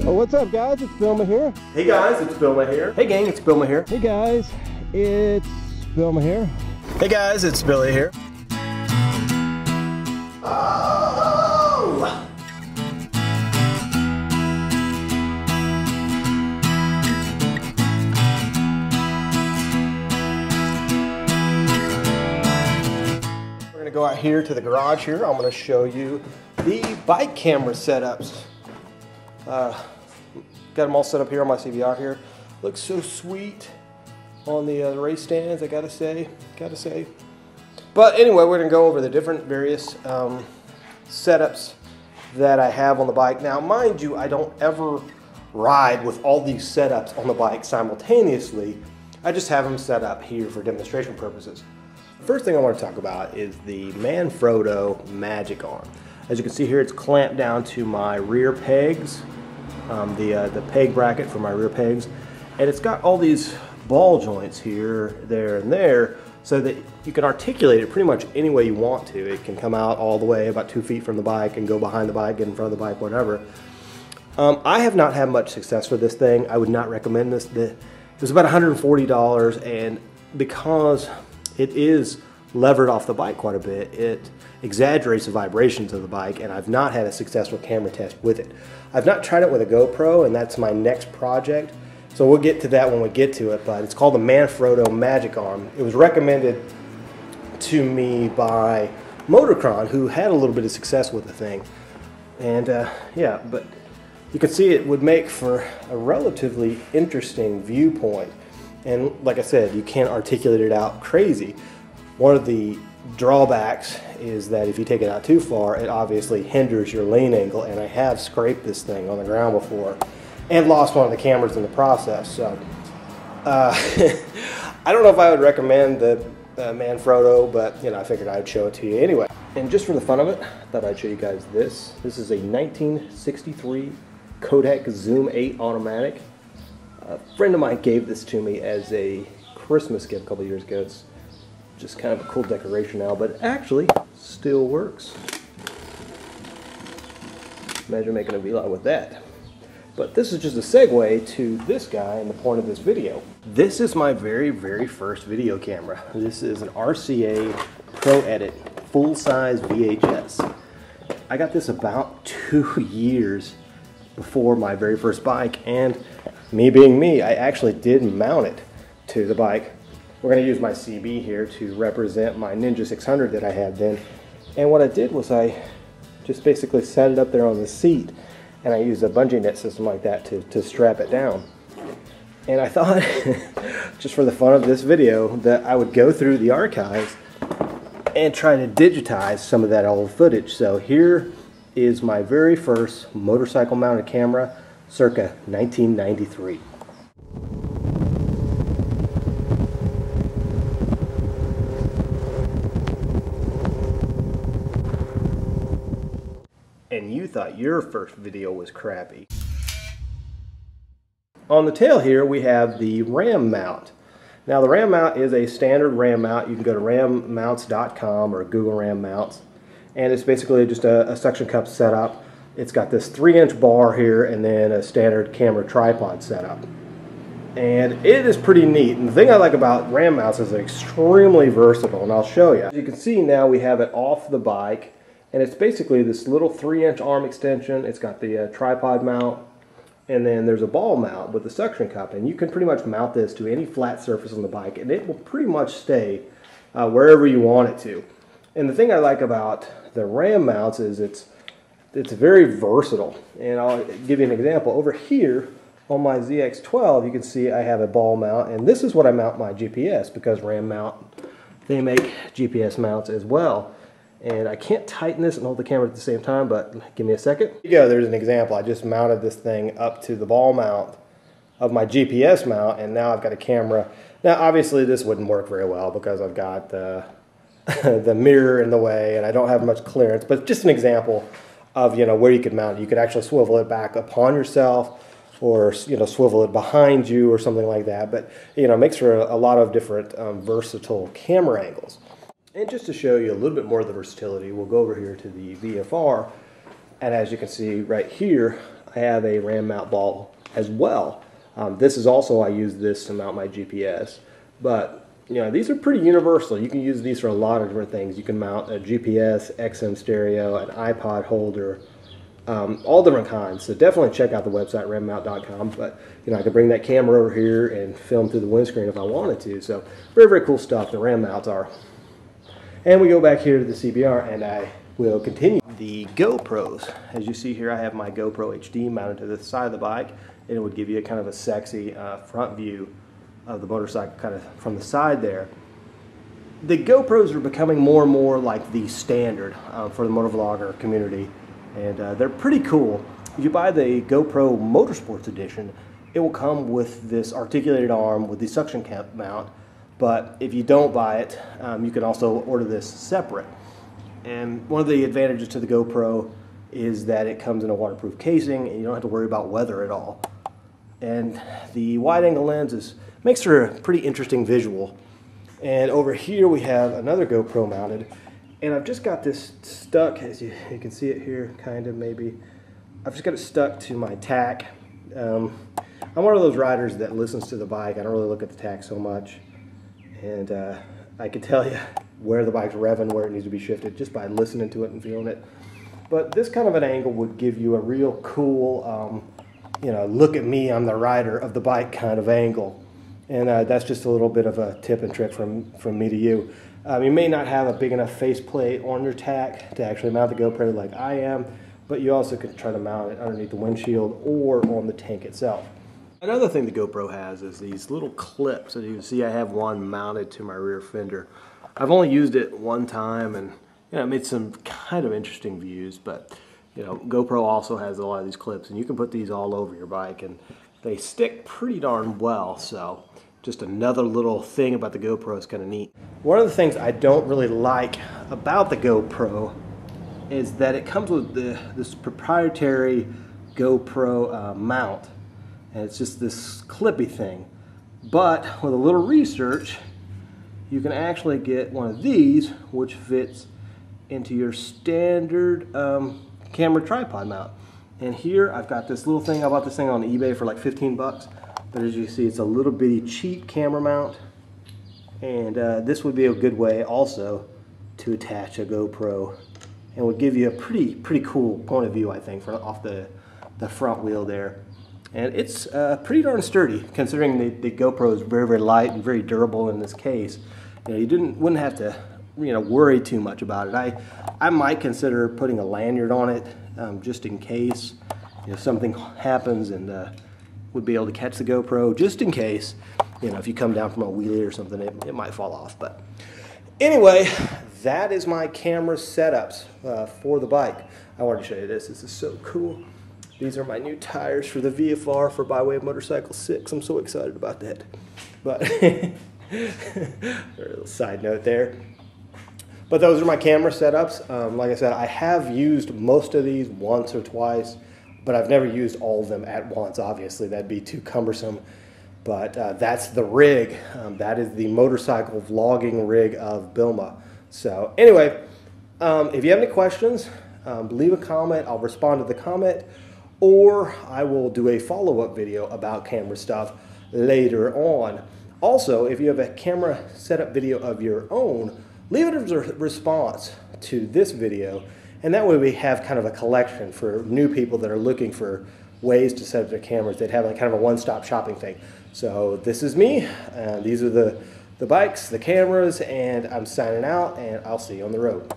Oh, what's up, guys? It's Billmaa here. Hey guys, it's Billmaa here. Hey gang, it's Billmaa here. Hey guys, it's Billmaa here. Hey guys, it's Billy here. Oh! We're gonna go out here to the garage here. I'm gonna show you the bike camera setups. Got them all set up here on my CBR here. Looks so sweet on the race stands, I gotta say. But anyway, we're gonna go over the different various setups that I have on the bike. Now, mind you, I don't ever ride with all these setups on the bike simultaneously. I just have them set up here for demonstration purposes. The first thing I want to talk about is the Manfrotto Magic Arm. As you can see here, it's clamped down to my rear pegs, the peg bracket for my rear pegs, and it's got all these ball joints here, there, and there, so that you can articulate it pretty much any way you want to. It can come out all the way about 2 feet from the bike and go behind the bike, get in front of the bike, whatever. I have not had much success with this thing. I would not recommend this. It was about $140, and because it is levered off the bike quite a bit, it exaggerates the vibrations of the bike, and I've not had a successful camera test with it. I've not tried it with a GoPro, and that's my next project, so we'll get to that when we get to it. But it's called the Manfrotto Magic Arm. It was recommended to me by Motocron, who had a little bit of success with the thing. And yeah, but you can see it would make for a relatively interesting viewpoint. And like I said, you can't articulate it out crazy. One of the drawbacks is that if you take it out too far, it obviously hinders your lane angle, and I have scraped this thing on the ground before and lost one of the cameras in the process. So I don't know if I would recommend the Manfrotto, but you know, I figured I'd show it to you anyway. And just for the fun of it, I thought I'd show you guys this. This is a 1963 Kodak Zoom 8 automatic. A friend of mine gave this to me as a Christmas gift a couple years ago. It's just kind of a cool decoration now, but it actually still works. Imagine making a vlog with that. But this is just a segue to this guy and the point of this video. This is my very, very first video camera. This is an RCA Pro Edit full-size VHS. I got this about 2 years before my very first bike, and me being me, I actually did mount it to the bike. We're going to use my CB here to represent my Ninja 600 that I had then. And what I did was I just basically set it up there on the seat, and I used a bungee net system like that to strap it down. And I thought, just for the fun of this video, that I would go through the archives and try to digitize some of that old footage. So here is my very first motorcycle mounted camera, circa 1993. And you thought your first video was crappy. On the tail here we have the RAM mount. Now the RAM mount is a standard RAM mount. You can go to rammounts.com or Google RAM mounts, and it's basically just a suction cup setup. It's got this 3-inch bar here and then a standard camera tripod setup. And it is pretty neat. And the thing I like about RAM mounts is they're extremely versatile, and I'll show you. As you can see now, we have it off the bike, and it's basically this little 3-inch arm extension. It's got the tripod mount, and then there's a ball mount with a suction cup, and you can pretty much mount this to any flat surface on the bike, and it will pretty much stay wherever you want it to. And the thing I like about the RAM mounts is it's very versatile. And I'll give you an example. Over here on my ZX12, you can see I have a ball mount, and this is what I mount my GPS, because RAM mount, they make GPS mounts as well. And I can't tighten this and hold the camera at the same time, but give me a second. Here you go, there's an example. I just mounted this thing up to the ball mount of my GPS mount, and now I've got a camera. Now obviously this wouldn't work very well because I've got the mirror in the way and I don't have much clearance, but just an example of, you know, where you could mount it. You could actually swivel it back upon yourself, or, you know, swivel it behind you or something like that. But, you know, it makes for a lot of different versatile camera angles. And just to show you a little bit more of the versatility, we'll go over here to the VFR. And as you can see right here, I have a RAM mount ball as well. This is also, I use this to mount my GPS. But, you know, these are pretty universal. You can use these for a lot of different things. You can mount a GPS, XM stereo, an iPod holder, all different kinds. So definitely check out the website, rammount.com. But, you know, I could bring that camera over here and film through the windscreen if I wanted to. So very, very cool stuff the RAM mounts are. And we go back here to the CBR, and I will continue. The GoPros. As you see here, I have my GoPro HD mounted to the side of the bike, and it would give you a kind of a sexy front view of the motorcycle kind of from the side there. The GoPros are becoming more and more like the standard for the motovlogger community, and they're pretty cool. If you buy the GoPro Motorsports Edition, it will come with this articulated arm with the suction cap mount, but if you don't buy it, you can also order this separate. And one of the advantages to the GoPro is that it comes in a waterproof casing and you don't have to worry about weather at all. And the wide angle lens makes for a pretty interesting visual. And over here we have another GoPro mounted, and I've just got this stuck, as you can see it here, kind of maybe. I've just got it stuck to my tack. I'm one of those riders that listens to the bike. I don't really look at the tack so much. And I can tell you where the bike's revving, where it needs to be shifted, just by listening to it and feeling it. But this kind of an angle would give you a real cool, you know, look at me, I'm the rider of the bike kind of angle. And that's just a little bit of a tip and trick from me to you. You may not have a big enough faceplate on your tack to actually mount the GoPro like I am, but you also could try to mount it underneath the windshield or on the tank itself. Another thing the GoPro has is these little clips. As you can see, I have one mounted to my rear fender. I've only used it one time, and you know, it made some kind of interesting views, but you know, GoPro also has a lot of these clips, and you can put these all over your bike, and they stick pretty darn well. So just another little thing about the GoPro is kind of neat. One of the things I don't really like about the GoPro is that it comes with this proprietary GoPro mount, and it's just this clippy thing. But with a little research, you can actually get one of these which fits into your standard camera tripod mount. And here I've got this little thing. I bought this thing on eBay for like 15 bucks. But as you see, it's a little bitty cheap camera mount. And this would be a good way also to attach a GoPro, and would give you a pretty cool point of view, I think, off the front wheel there. And it's pretty darn sturdy, considering the GoPro is very, very light and very durable in this case. You know, you wouldn't have to, you know, worry too much about it. I might consider putting a lanyard on it just in case, you know, something happens, and would be able to catch the GoPro just in case. You know, if you come down from a wheelie or something, it might fall off. But anyway, that is my camera setups for the bike. I wanted to show you this. This is so cool. These are my new tires for the VFR for By Way of Motorcycle 6. I'm so excited about that. But a little side note there. But those are my camera setups. Like I said, I have used most of these once or twice, but I've never used all of them at once. Obviously, that'd be too cumbersome. But that's the rig. That is the motorcycle vlogging rig of Billmaa. So anyway, if you have any questions, leave a comment. I'll respond to the comment, or I will do a follow-up video about camera stuff later on. Also, if you have a camera setup video of your own, leave it as a response to this video, and that way we have kind of a collection for new people that are looking for ways to set up their cameras. They'd have like kind of a one-stop shopping thing. So this is me, and these are the bikes, the cameras, and I'm signing out, and I'll see you on the road.